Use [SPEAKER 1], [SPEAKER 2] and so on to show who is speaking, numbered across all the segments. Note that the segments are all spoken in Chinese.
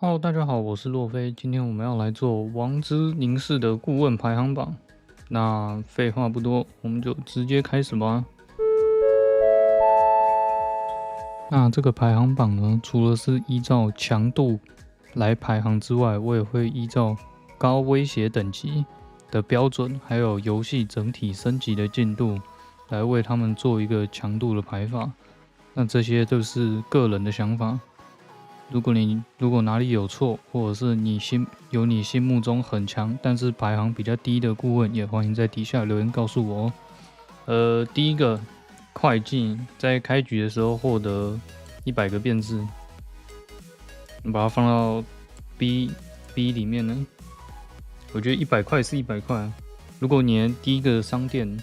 [SPEAKER 1] Hello，大家好，我是洛菲。今天我们要来做王之凝视的顾问排行榜。那废话不多，我们就直接开始吧。那这个排行榜呢，除了是依照强度来排行之外，我也会依照高威胁等级的标准，还有游戏整体升级的进度，来为他们做一个强度的排法。那这些都是个人的想法。如果哪里有错，或者是你心目中很强，但是排行比较低的顾问，也欢迎在底下留言告诉我哦。第一个会计在开局的时候获得100个变质，你把它放到 B 里面呢，我觉得100块是100块啊。如果你的第一个商店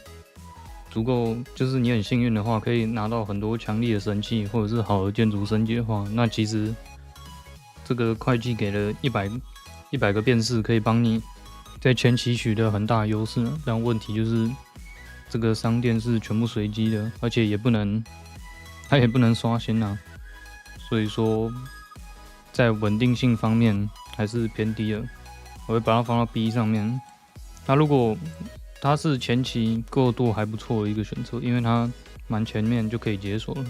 [SPEAKER 1] 足够，就是你很幸运的话，可以拿到很多强力的神器，或者是好的建筑升级的话，那其实这个会计给了一百个变式，可以帮你在前期取得很大的优势。但问题就是，这个商店是全部随机的，而且它也不能刷新啊。所以说，在稳定性方面还是偏低的。我会把它放到 B 上面。它如果它是前期过渡还不错的一个选择，因为它蛮前面就可以解锁了。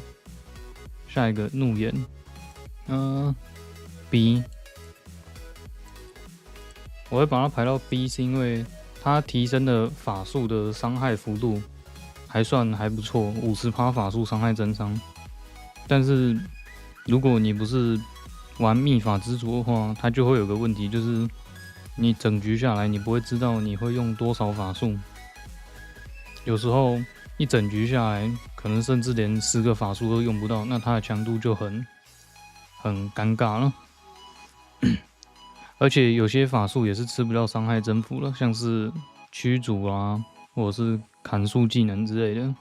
[SPEAKER 1] 下一个怒言，B，我会把它排到 B，是因为它提升的法术的伤害幅度还不错，50%法术伤害增伤。但是如果你不是玩秘法之主的话，它就会有个问题，就是你整局下来你不会知道你会用多少法术，有时候一整局下来，可能甚至连10个法术都用不到，那它的强度就很尴尬了。而且有些法术也是吃不到伤害增幅了，像是驱逐啊，或者是砍树技能之类的。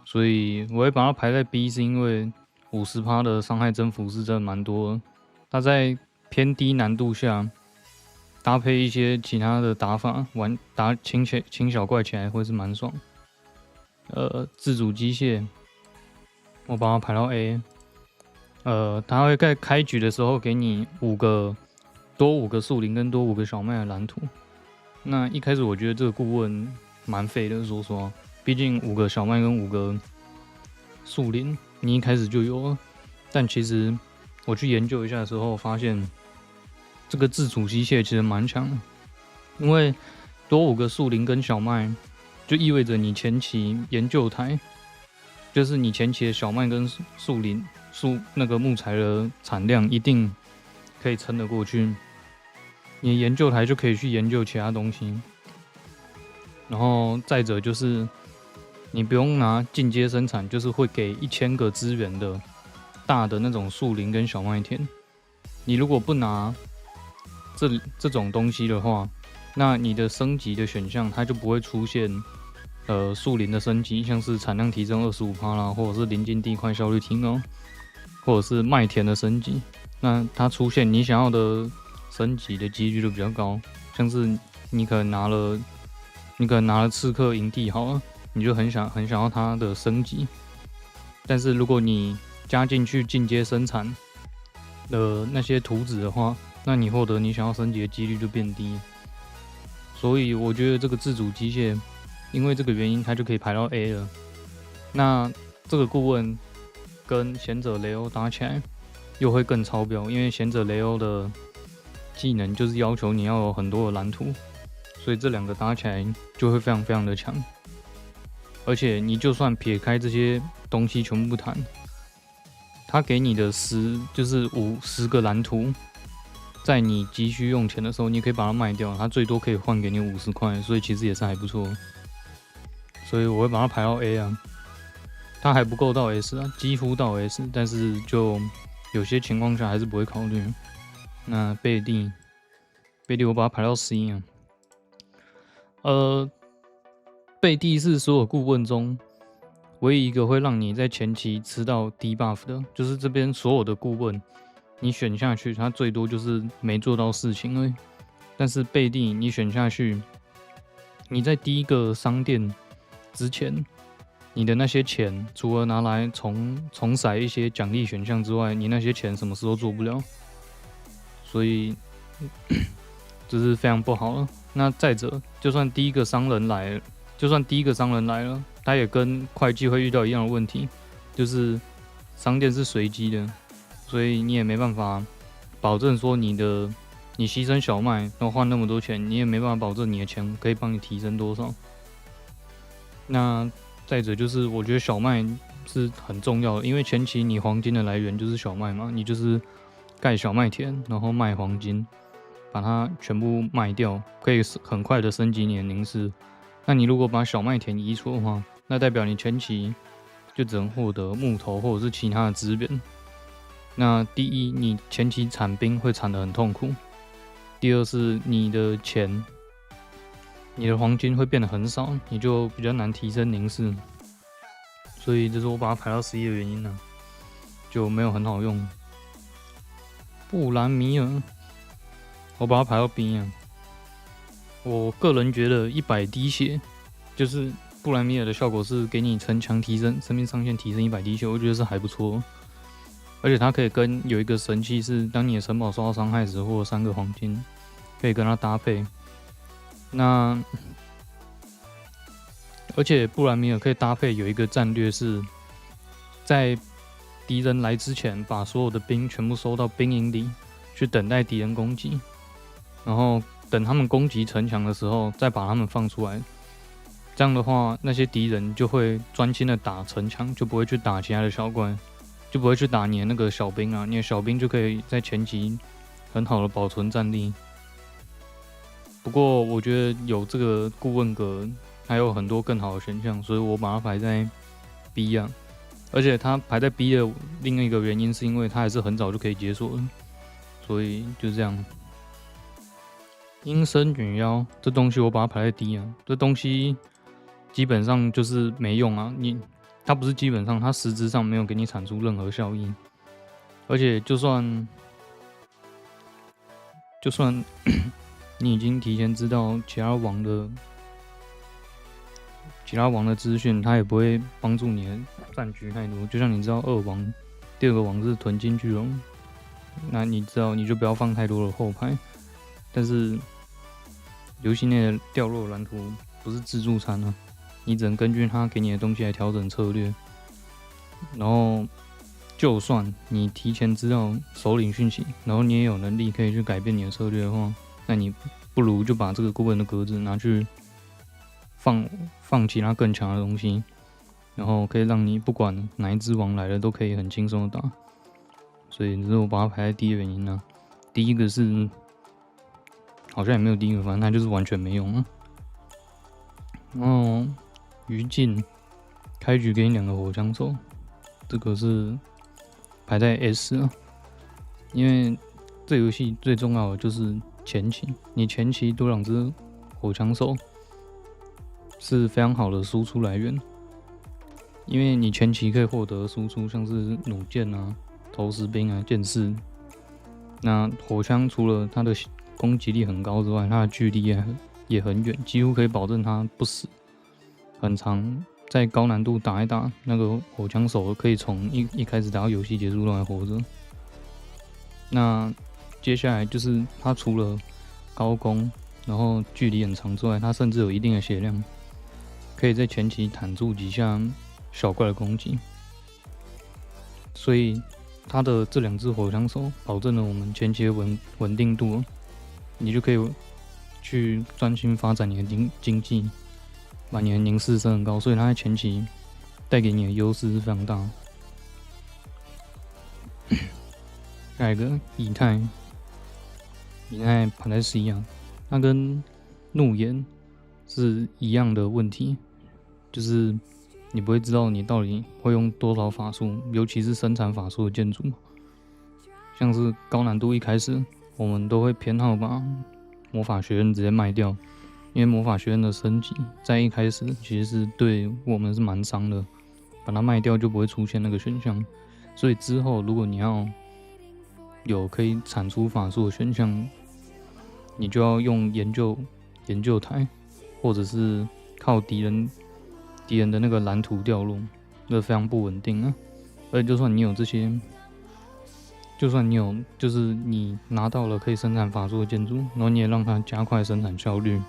[SPEAKER 1] 所以我会把它排在 B，是因为50%的伤害增幅是真的蛮多的。它在偏低难度下，搭配一些其他的打法，打轻小怪起来会是蛮爽。自主机械，我把它排到 A。它会在开局的时候给你多五个树林跟多5个小麦的蓝图。那一开始我觉得这个顾问蛮废的，说实话，毕竟5个小麦跟5个树林，你一开始就有了。但其实我去研究一下的时候，发现这个自主机械其实蛮强的，因为多5个树林跟小麦，就意味着你前期研究台，就是你前期的小麦跟树林那个木材的产量一定可以撑得过去。你的研究台就可以去研究其他东西，然后再者就是你不用拿进阶生产，就是会给1000个资源的大的那种树林跟小麦田。你如果不拿这种东西的话，那你的升级的选项它就不会出现树林的升级，像是产量提升25%啦，或者是临近地块效率提高，或者是麦田的升级。那它出现你想要的升级的几率就比较高，像是你可能拿了刺客营地好了，你就很想要它的升级。但是如果你加进去进阶生产的那些图纸的话，那你获得你想要升级的几率就变低。所以我觉得这个自主机械，因为这个原因，它就可以排到 A 了。那这个顾问跟贤者雷欧打起来，又会更超标，因为贤者雷欧的技能就是要求你要有很多的蓝图，所以这两个打起来就会非常非常的强。而且你就算撇开这些东西全部不谈，他给你的就是50个蓝图，在你急需用钱的时候，你可以把它卖掉，它最多可以换给你50块，所以其实也是还不错。所以我会把它排到 A 啊，它还不够到 S 啊，几乎到 S，但是就有些情况下还是不会考虑。那贝蒂我把它排到 C 啊。贝蒂是所有顾问中唯一一个会让你在前期吃到低 buff 的，就是这边所有的顾问，你选下去，它最多就是没做到事情而已。但是贝蒂你选下去，你在第一个商店之前，你的那些钱除了拿来重骰一些奖励选项之外，你那些钱什么事都做不了。所以这是非常不好了。那再者，就算第一个商人来了，他也跟会计会遇到一样的问题，就是商店是随机的，所以你也没办法保证说你牺牲小麦，然后换那么多钱，你也没办法保证你的钱可以帮你提升多少。那再者就是，我觉得小麦是很重要的，因为前期你黄金的来源就是小麦嘛，你就是盖小麦田，然后卖黄金，把它全部卖掉，可以很快的升级你的凝视。那你如果把小麦田移除的话，那代表你前期就只能获得木头或者是其他的资源。那第一，你前期产兵会产得很痛苦；第二是你的钱，你的黄金会变得很少，你就比较难提升凝视。所以这是我把它排到11的原因呢，就没有很好用。布兰米尔，我把它排到 B 啊。我个人觉得100滴血，就是布兰米尔的效果是给你城墙提升，生命上限提升100滴血，我觉得是还不错。而且它可以跟有一个神器是，当你的城堡受到伤害时，获得3个黄金，可以跟它搭配。那而且布兰米尔可以搭配有一个战略是，在敌人来之前，把所有的兵全部收到兵营里，去等待敌人攻击，然后等他们攻击城墙的时候，再把他们放出来。这样的话，那些敌人就会专心的打城墙，就不会去打其他的小怪，就不会去打你的那个小兵啊。你的小兵就可以在前期很好的保存战力。不过我觉得有这个顾问格还有很多更好的选项，所以我把它排在 B 啊。而且它排在 B 的另一个原因是因为它还是很早就可以解锁了，所以就这样。阴身女妖这东西我把它排在 D 啊，这东西基本上就是没用啊，它不是基本上，它实质上没有给你产出任何效益，而且就算你已经提前知道其他王的资讯，它也不会帮助你的战局太多。就像你知道2王，第2个王是屯金巨龙，那你知道你就不要放太多的后排。但是游戏内的掉落蓝图不是自助餐啊，你只能根据它给你的东西来调整策略。然后就算你提前知道首领讯息，然后你也有能力可以去改变你的策略的话，那你不如就把这个顾问的格子拿去放其他更强的东西，然后可以让你不管哪一只王来了都可以很轻松的打。所以这是我把它排在第一原因呢。第一个是好像也没有第一个，反正它就是完全没用啊。然后于禁开局给你2个火枪手，这个是排在 S 啊，因为这游戏最重要的就是前期，你前期多2只火枪手是非常好的输出来源，因为你前期可以获得输出，像是弩箭啊、投石兵啊、剑士。那火枪除了它的攻击力很高之外，它的距离也很远，几乎可以保证它不死。很长，在高难度打一打，那个火枪手可以从一开始打到游戏结束都还活着。那接下来就是它除了高攻，然后距离很长之外，它甚至有一定的血量，可以在前期坦住几下小怪的攻击。所以它的这2只火枪手保证了我们前期的稳定度，你就可以去专心发展你的经济，把你的凝视升很高，所以它在前期带给你的优势是非常大的。下一个以太排在 C 啊，它跟怒焰是一样的问题，就是你不会知道你到底会用多少法术，尤其是生产法术的建筑，像是高难度一开始我们都会偏好把魔法学院直接卖掉，因为魔法学院的升级在一开始其实是对我们是蛮伤的，把它卖掉就不会出现那个选项。所以之后如果你要有可以产出法术的选项，你就要用研究台，或者是靠敌人的那个蓝图掉落，这非常不稳定啊。而且就算你有这些就算你有，就是你拿到了可以生产法术的建筑，然后你也让它加快生产效率，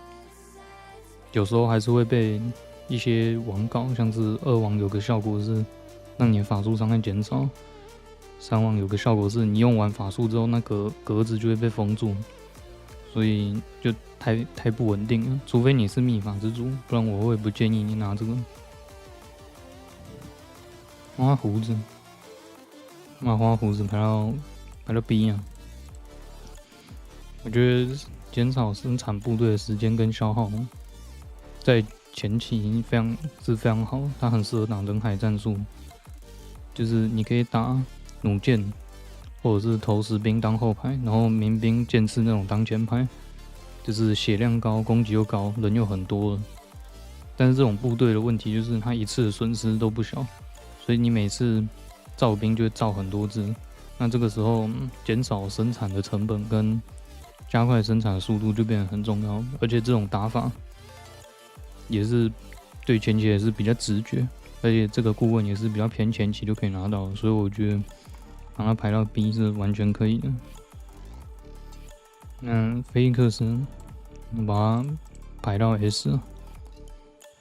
[SPEAKER 1] 有时候还是会被一些王搞，像是2王有个效果是让你的法术伤害减少，3王有个效果是你用完法术之后，那个格子就会被封住，所以就太不稳定了。除非你是秘法之主，不然我会不建议你拿这个。花胡子，把花胡子排到 B 啊！我觉得减少生产部队的时间跟消耗，在前期非常好，它很适合打人海战术。就是你可以打弩箭，或者是投石兵当后排，然后民兵剑士那种当前排，就是血量高，攻击又高，人又很多了。但是这种部队的问题就是它一次的损失都不小，所以你每次造兵就会造很多只。那这个时候减少生产的成本跟加快生产的速度就变得很重要，而且这种打法也是对前期也是比较直觉，而且这个顾问也是比较偏前期就可以拿到，所以我觉得把它排到 B 是完全可以的。那菲利克斯我把它排到 S，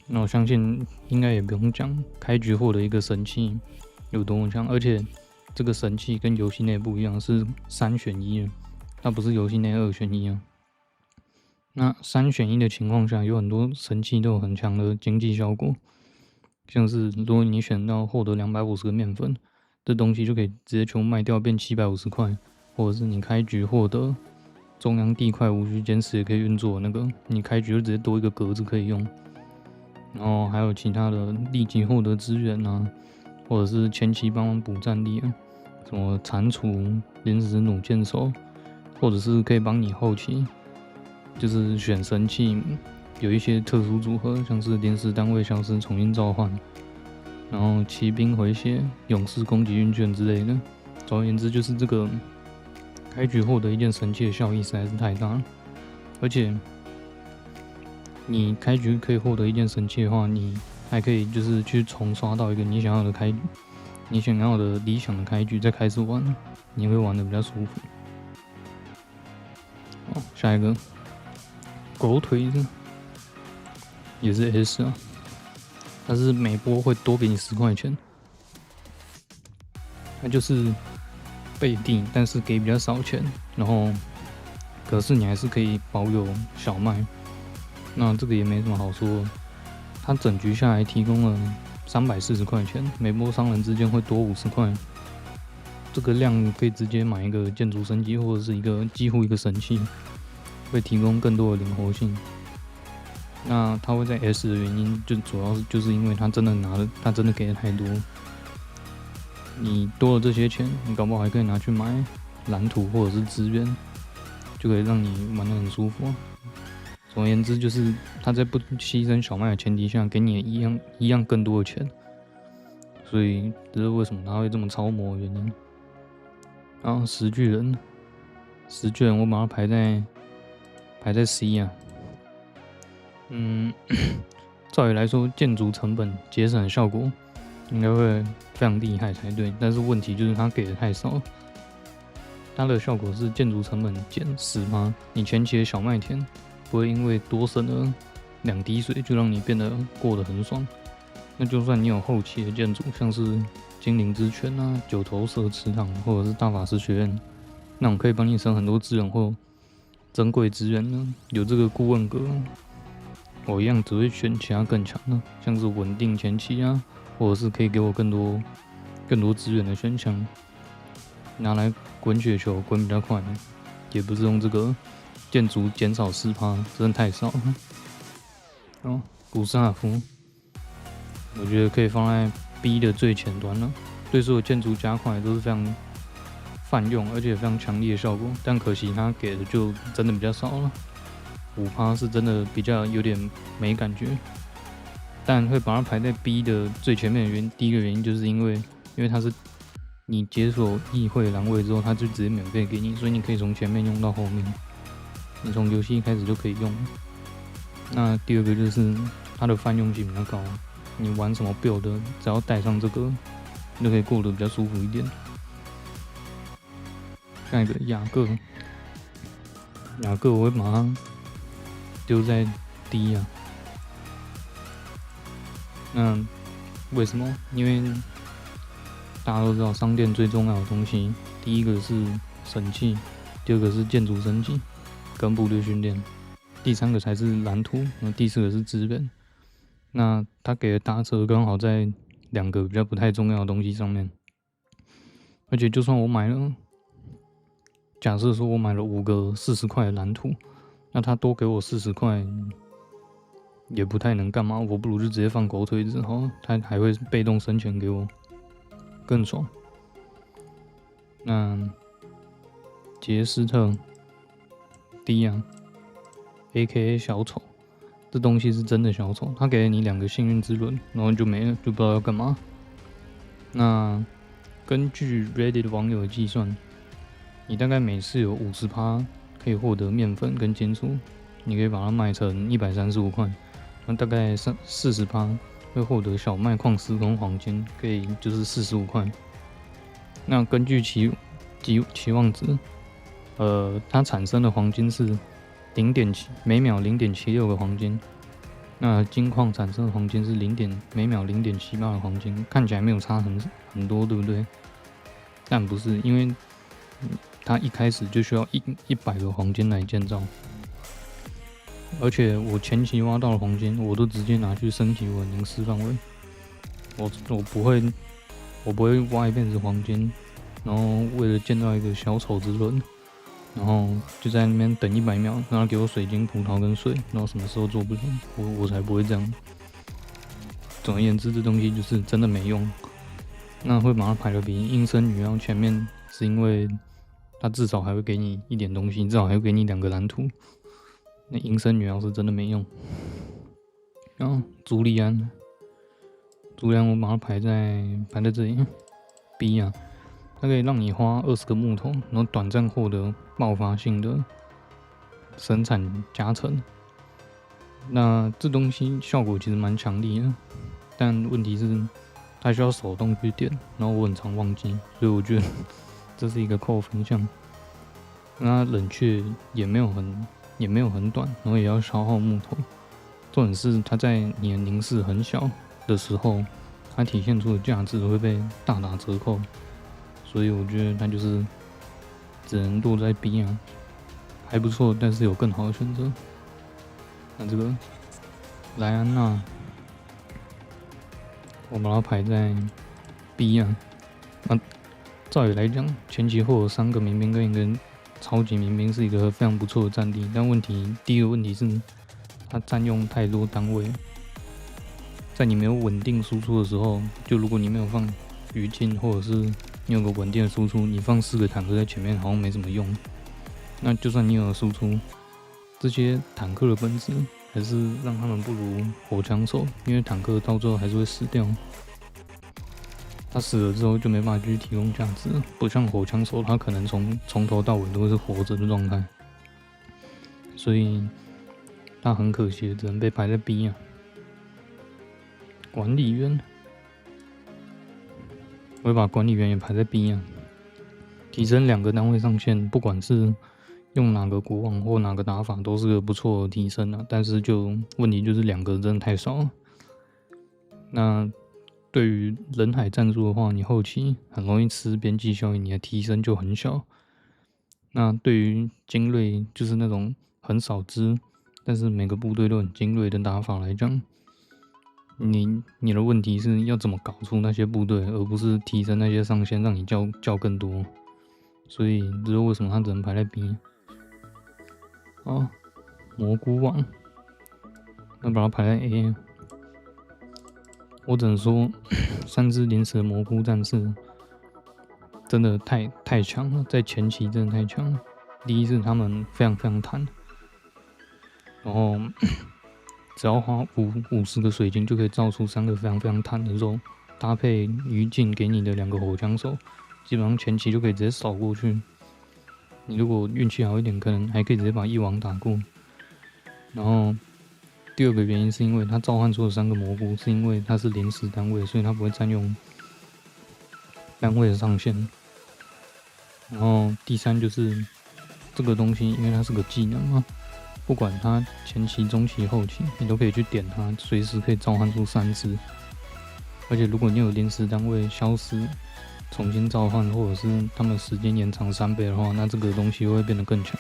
[SPEAKER 1] 那我相信应该也不用讲，开局获得一个神器有多么强，而且这个神器跟游戏内不一样，是3选1的，它不是游戏内2选1啊。那3选1的情况下，有很多神器都有很强的经济效果，像是如果你选到获得250个面粉，这东西就可以直接全部卖掉变750块，或者是你开局获得中央地块无需监视也可以运作那个，你开局就直接多一个格子可以用。然后还有其他的立即获得资源啊，或者是前期帮忙补战力啊，什么蟾蜍、临时弩箭手，或者是可以帮你后期就是选神器，有一些特殊组合，像是临时单位消失重新召唤，然后骑兵回血、勇士攻击运券之类的。总而言之，就是这个开局获得一件神器的效益实在是太大了，而且你开局可以获得一件神器的话，你还可以就是去重刷到一个你想要的开局，你想要的理想的开局再开始玩，你会玩的比较舒服。好，下一个狗腿子也是 S 啊，它是每波会多给你10块钱，它就是背地，但是给比较少钱，然后可是你还是可以保有小麦。那这个也没什么好说，它整局下来提供了340块钱，每波商人之间会多50块，这个量可以直接买一个建筑升级或者是几乎一个神器，会提供更多的灵活性。那它会在 S 的原因，就主要就是因为它真的给的太多，你多了这些钱，你搞不好还可以拿去买蓝图或者是资源，就可以让你玩得很舒服。总而言之，就是他在不牺牲小麦的前提下，给你一样更多的钱，所以这是为什么他会这么超模的原因。然后石巨人我把它排在 C 啊。照理来说，建筑成本节省的效果应该会非常厉害才对，但是问题就是它给的太少了。它的效果是建筑成本减10%，你前期的小麦田不会因为多省了2滴水就让你变得过得很爽。那就算你有后期的建筑，像是精灵之泉啊、九头蛇池塘或者是大法师学院，那种可以帮你省很多资源或珍贵资源呢，有这个顾问格，我一样只会选其他更强的，像是稳定前期啊，或者是可以给我更多资源的选项，拿来滚雪球滚比较快，也不是用这个建筑减少4%，真的太少了。哦，古斯塔夫，我觉得可以放在 B 的最前端了，对所有建筑加快都是非常泛用，而且非常强烈的效果，但可惜它给的就真的比较少了，5%是真的比较有点没感觉。但会把它排在 B 的最前面的第一个原因，就是因为它是你解锁议会栏位之后，它就直接免费给你，所以你可以从前面用到后面，你从游戏一开始就可以用。那第二个就是它的泛用性比较高，你玩什么 build 只要带上这个，你就可以过得比较舒服一点。下一个雅各我会把它丢在D啊。那为什么？因为大家都知道商店最重要的东西，第一个是神器，第二个是建筑升级跟部队训练，第三个才是蓝图，那第四个是资本。那他给的打折刚好在2个比较不太重要的东西上面，而且就算我买了，假设说我买了5个40块的蓝图，那他多给我40块。也不太能干嘛，我不如就直接放狗腿子，好，他还会被动生钱给我，更爽。那杰斯特 D 啊 ，A.K.A 小丑，这东西是真的小丑，他给了你2个幸运之轮，然后就没了，就不知道要干嘛。那根据 Reddit 网友的计算，你大概每次有50%可以获得面粉跟金属，你可以把它卖成135块。那大概40%会获得小麦矿石跟黄金，可以就是45块。那根据期望值，它产生的黄金是每秒0.76个黄金，那金矿产生的黄金是每秒0.78的黄金，看起来没有差很多，对不对？但不是，因为它一开始就需要100个黄金来建造。而且我前期挖到的黄金，我都直接拿去升级我的凝视范围。我不会挖一辈子黄金，然后为了建造一个小丑之轮，然后就在那边等100秒，让他给我水晶、葡萄跟水，然后什么时候做不成，我才不会这样。总而言之，这东西就是真的没用。那会把它排的比阴森女妖前面，是因为它至少还会给你一点东西，至少还会给你2个蓝图。那阴森女妖是真的没用。然后朱利安我把它排在这里 B 啊，它可以让你花20个木头，然后短暂获得爆发性的生产加成。那这东西效果其实蛮强力的，但问题是它需要手动去点，然后我很常忘记，所以我觉得这是一个扣分项。那冷却也没有很短，然后也要消耗木头。重点是它在你的凝视很小的时候，它体现出的价值会被大打折扣，所以我觉得它就是只能落在 B 啊，还不错，但是有更好的选择。那这个莱安娜，我把它排在 B 啊。那照理来讲，前期获得3个民兵跟1个超级民兵是一个非常不错的战力，但第一个问题是它占用太多单位，在你没有稳定输出的时候，就如果你没有放余烬，或者是你有个稳定的输出，你放4个坦克在前面好像没什么用。那就算你有了输出，这些坦克的本质还是让他们不如火枪手，因为坦克到最后还是会死掉。他死了之后就没办法继续提供价值，不像火枪手，他可能从头到尾都是活着的状态，所以他很可惜，只能被排在 B 啊。管理员，我会把管理员也排在 B 啊。提升2个单位上限，不管是用哪个国王或哪个打法，都是个不错的提升啊。但是问题就是2个真的太少了。那对于人海战术的话，你后期很容易吃边际效应，你的提升就很小。那对于精锐，就是那种很少只，但是每个部队都很精锐的打法来讲，你的问题是要怎么搞出那些部队，而不是提升那些上限，让你叫更多。所以这是为什么它只能排在 B。蘑菇网，那把它排在 A。我只能说，3只临时的蘑菇战士真的太强了，在前期真的太强了。第一是他们非常非常弹，然后只要花50个水晶就可以造出3个非常非常弹的肉，搭配余烬给你的2个火枪手，基本上前期就可以直接扫过去。你如果运气好一点，可能还可以直接把1网打过。然后第二个原因是因为它召唤出的3个蘑菇，是因为它是临时单位，所以它不会占用单位的上限。然后第三就是这个东西，因为它是个技能嘛，不管它前期、中期、后期，你都可以去点它，随时可以召唤出3只。而且如果你有临时单位消失、重新召唤，或者是他们时间延长3倍的话，那这个东西会变得更强。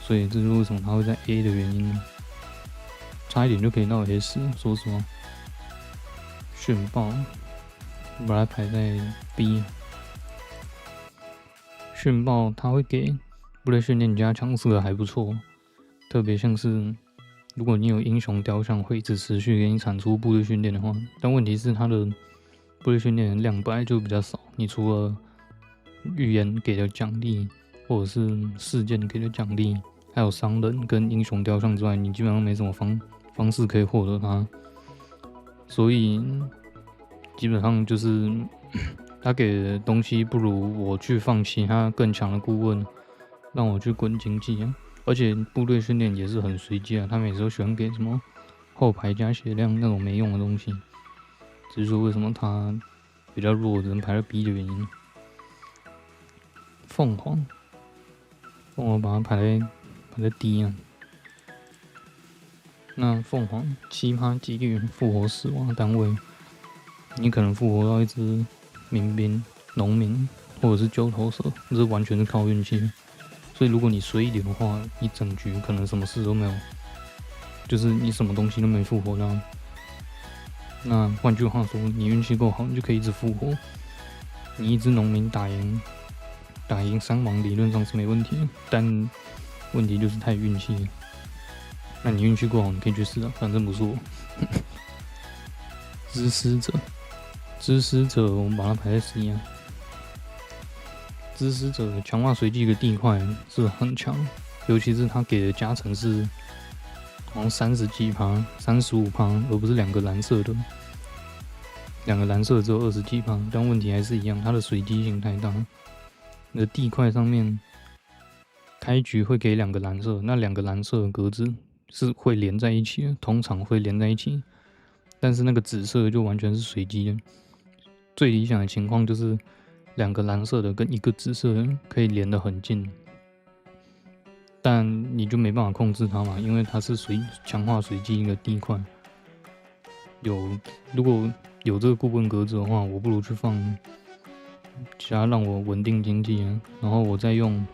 [SPEAKER 1] 所以这是为什么它会在 A 的原因呢？差一点就可以到 S， 说实话。炫爆，把它排在 B。炫爆它会给部队训练加强色还不错，特别像是如果你有英雄雕像，会一直持续给你产出部队训练的话，但问题是它的部队训练的量本来就比较少，你除了预言给的奖励，或者是事件给的奖励，还有商人跟英雄雕像之外，你基本上没什么方式可以获得它，所以基本上就是他给的东西不如我去放其他更强的顾问，让我去滚经济啊。而且部队训练也是很随机啊，他每次都喜欢给什么后排加血量那种没用的东西，只是说为什么他比较弱，只能排到 B 的原因。凤凰把它排在 D 啊。那凤凰7%几率复活死亡的单位，你可能复活到一只民兵、农民或者是九头蛇，这完全是靠运气。所以如果你随一点的话，一整局可能什么事都没有，就是你什么东西都没复活到。那换句话说，你运气够好，你就可以一直复活。你一只农民打赢伤亡理论上是没问题的，但问题就是太运气了。那你运气够好，你可以去试啊，反正不是我。知师者，我们把它排在C啊。知师者强化随机的地块是很强，尤其是他给的加成是好像30几%、35%，而不是2个蓝色的。2个蓝色只有20几%，但问题还是一样，它的随机性太大。你的地块上面开局会给2个蓝色，那2个蓝色的格子是会连在一起的，通常会连在一起。但是那个紫色就完全是随机的。最理想的情况就是2个蓝色的跟1个紫色的可以连得很近，但你就没办法控制它嘛，因为它是强化随机一个地块。如果有这个顾问格子的话，我不如去放其他让我稳定经济啊，然后我再用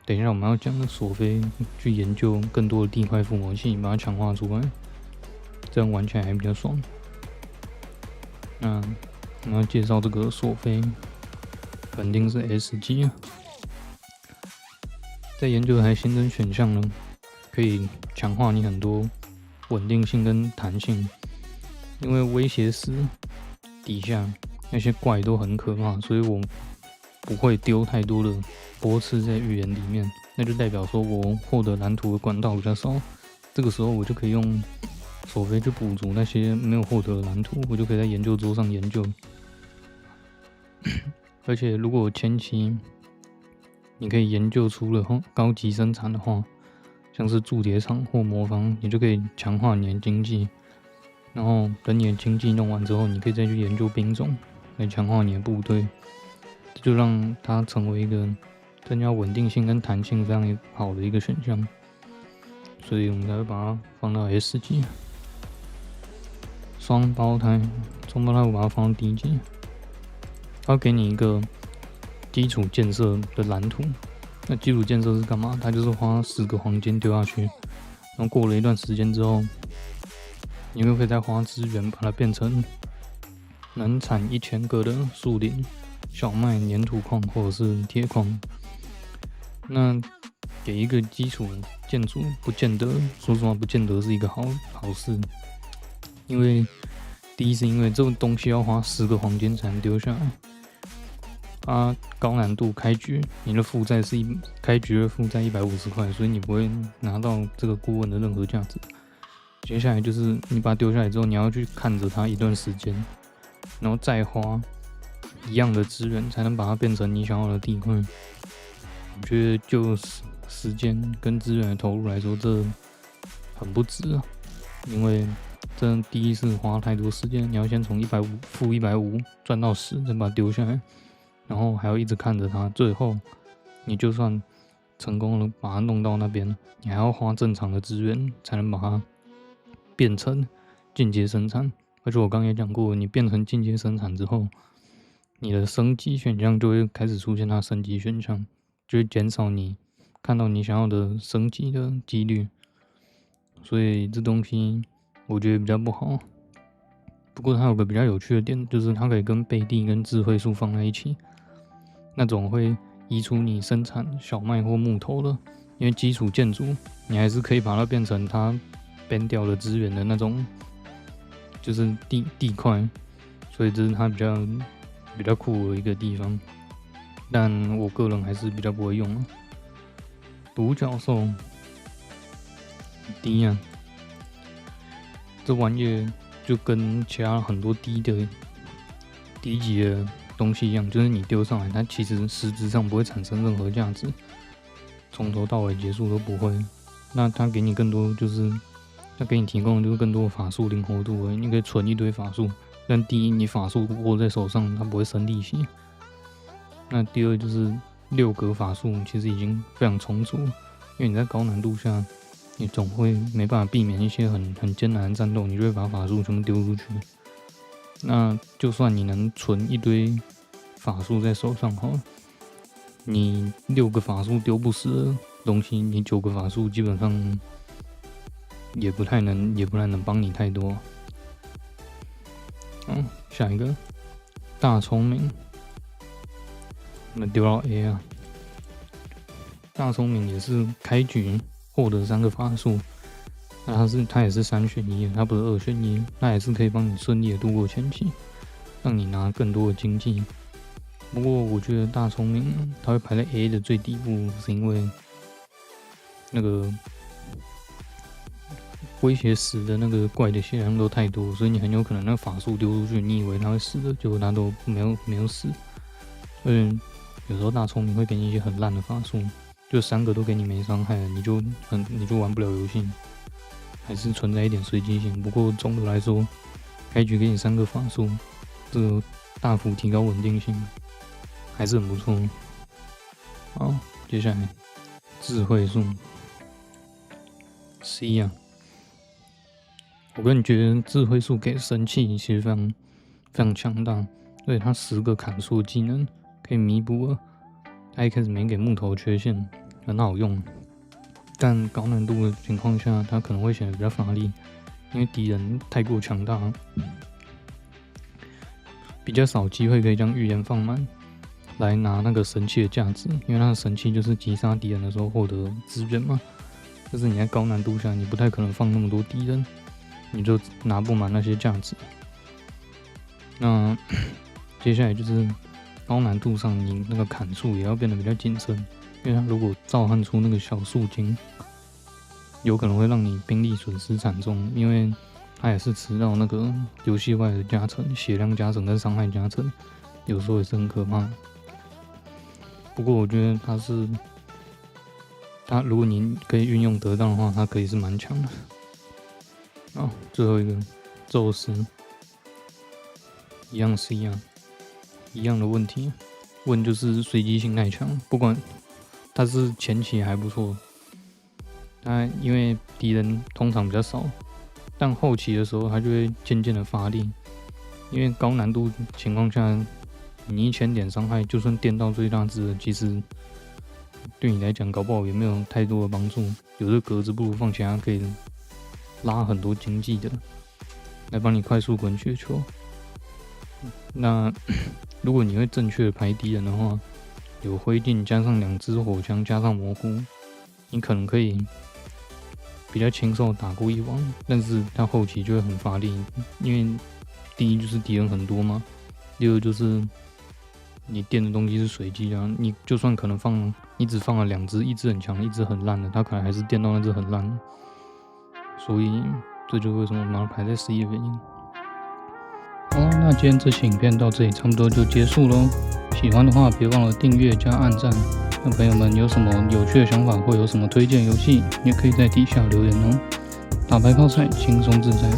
[SPEAKER 1] 等一下我们要讲的索菲去研究更多的地块附魔器，把它强化出来，这样玩起来还比较爽。那我们要介绍这个索菲，肯定是 S 级啊。在研究台新增选项呢，可以强化你很多稳定性跟弹性，因为威胁石底下那些怪都很可怕，所以我不会丢太多的波次在预言里面，那就代表说我获得蓝图的管道比较少。这个时候我就可以用索菲去补足那些没有获得的蓝图，我就可以在研究桌上研究。而且如果前期你可以研究出了高级生产的话，像是铸铁厂或魔方，你就可以强化你的经济。然后等你的经济弄完之后，你可以再去研究兵种来强化你的部队，就让它成为一个增加稳定性跟弹性非常好的一个选项。所以我们才会把它放到 S 级。双胞胎我把它放到 D 级。它会给你一个基础建设的蓝图。那基础建设是干嘛？它就是花10个黄金丢下去，然后过了一段时间之后，你们可以再花资源把它变成能产1000个的树林、小麦、粘土矿或者是铁矿。那给一个基础建筑，不见得，说实话，不见得是一个好事。因为第一是因为这种东西要花10个黄金才能丢下来。高难度开局，你的负债是开局的负债150块，所以你不会拿到这个顾问的任何价值。接下来就是你把它丢下来之后，你要去看着它一段时间，然后再花一样的资源才能把它变成你想要的地块。我觉得就时间跟资源的投入来说，这很不值啊，因为这第一是花太多时间，你要先从负150赚到10，再把它丢下来。然后还要一直看着它，最后你就算成功了把它弄到那边，你还要花正常的资源才能把它变成进阶生产。而且我刚刚也讲过，你变成进阶生产之后，你的升级选项就会开始出现它升级选项，就会减少你看到你想要的升级的几率。所以这东西我觉得比较不好。不过它有个比较有趣的点，就是它可以跟贝蒂跟智慧树放在一起，那种会移除你生产小麦或木头的，因为基础建筑你还是可以把它变成它 ban 掉的资源的那种，就是地块，所以这是它比较酷的一个地方。但我个人还是比较不会用。独角兽低啊，这玩意就跟其他很多低级的东西一样，就是你丢上来，它其实实质上不会产生任何价值，从头到尾结束都不会。那它给你更多，就是它给你提供的就是更多的法术灵活度而已。你可以存一堆法术，但第一，你法术握在手上，它不会生利息。那第二就是6格法术其实已经非常充足，因为你在高难度下，你总会没办法避免一些很艰难的战斗，你就会把法术全部丢出去。那就算你能存一堆法术在手上好了，你6个法术丢不死的东西，你9个法术基本上也不太能帮你太多。下一个大聪明，我们丢到 A 啊。大聪明也是开局获得3个法术，那它也是3选1，它不是2选1，那也是可以帮你顺利的度过前期，让你拿更多的经济。不过我觉得大聪明它会排在 A 的最底部，是因为那个威胁死的那个怪的血量都太多，所以你很有可能那个法术丢出去，你以为它会死的，结果它都没有死。所以有时候大聪明会给你一些很烂的法术，就3个都给你没伤害了，你就玩不了游戏，还是存在一点随机性。不过总的来说，开局给你3个法术，这个大幅提高稳定性，还是很不错。好，接下来智慧树 C 啊，我个人觉得智慧树给神器其实非常强大，所以它10个砍树技能可以弥补了它一开始没给木头的缺陷，很好用。但高难度的情况下，它可能会显得比较乏力，因为敌人太过强大，比较少机会可以将预言放满来拿那个神器的价值，因为那个神器就是击杀敌人的时候获得资源嘛。就是你在高难度下，你不太可能放那么多敌人，你就拿不满那些价值。那接下来就是高难度上，你那个砍树也要变得比较谨慎，因为它如果召唤出那个小树精，有可能会让你兵力损失惨重，因为它也是吃到那个游戏外的加成，血量加成跟伤害加成，有时候也是很可怕。不过我觉得它如果你可以运用得当的话，它可以是蛮强的。好，最后一个宙斯，一样是一样的问题，问就是随机性太强，不管它是前期还不错，它因为敌人通常比较少，但后期的时候它就会渐渐的发力，因为高难度情况下，你1000点伤害就算电到最大值，其实对你来讲搞不好也没有太多的帮助，有这格子不如放其他可以拉很多经济的来帮你快速滚雪球。那如果你会正确的排敌人的话，有灰烬加上2支火枪加上蘑菇，你可能可以比较轻松打过一网，但是他后期就会很乏力，因为第一就是敌人很多嘛，第二就是你电的东西是随机的，你就算可能你只放了2只，一只很强，一只很烂的，他可能还是电到那只很烂的，所以这就是为什么把它排在11的原因。好，那今天这期影片到这里差不多就结束咯。喜欢的话别忘了订阅加按赞。那朋友们有什么有趣的想法或有什么推荐游戏，也可以在底下留言哦。打牌靠菜轻松自在，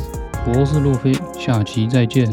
[SPEAKER 1] 我是洛菲，下期再见。